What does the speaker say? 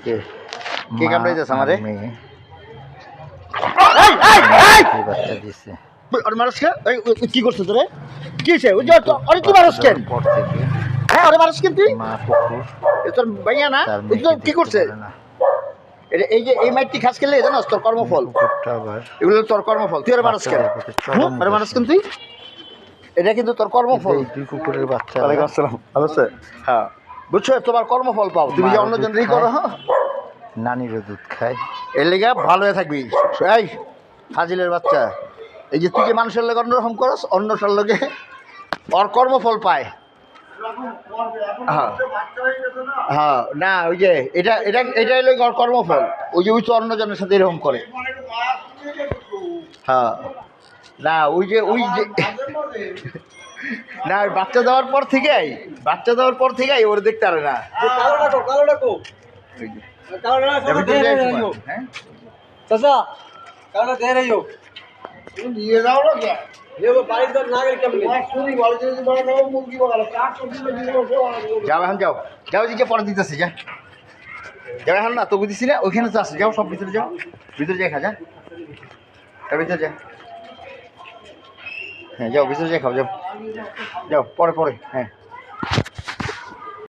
কে কে কামড়াইতেছে আমারে? বাচ্চা দিছে আর মানুষ কে কি করছে তোরে? কি হয়েছে? ওই যে আরে কি মানুষ কেন? পর থেকে হ্যাঁ আরে মানুষ কেন তুই? মা কুকুর এ তোর ভাইয়া না? তার ওই যে কি করছে? না এই যে এই মাইটটি খাস খেলে জানোস তোর কর্মফল। কুকুরটা আবার এগুলো তোর কর্মফল। তুই আরে মানুষ কেন? আরে মানুষ কেন তুই? এটা কিন্তু তোর কর্মফল। এই দুই কুকুরের বাচ্চা ওয়ালাইকুম আসসালাম। ভালো আছে? হ্যাঁ বুঝছো তোমার কর্মফল পাও। তুমি যে অন্যজন ই করো হ্যাঁ নানিরও দুধ খায় এর লেগে ভালো হয়ে থাকবি। এই ফাজিলের বাচ্চা, এই যে তুই যে মানুষের লেগে অন্যরকম করস, অন্যটার লোকে ওর কর্মফল পায়। হ্যাঁ হ্যাঁ না ওই যে এটাই লোক ওর কর্মফল। ওই যে ওই তো অন্যজনের সাথে এরকম করে। হ্যাঁ না ওই যে না ওই বাচ্চা দেওয়ার পর থেকেই ওর দেখতে পারে না। হ্যাঁ चाचा काला दे रही हो নিয়ে যাও না কে? ये वो बारिश का नागर कम नहीं যাও এখন যাও যাও দিকে পরে দিতেছি যা যাও এখন না তবু দিছি না ওইখানে তো আছে যাও সব ভিতরে যাও ভিতরে যাই খা যা ভিতরে যা হ্যাঁ যাও ভিতরে যাই খাও যাও যাও পরে হ্যাঁ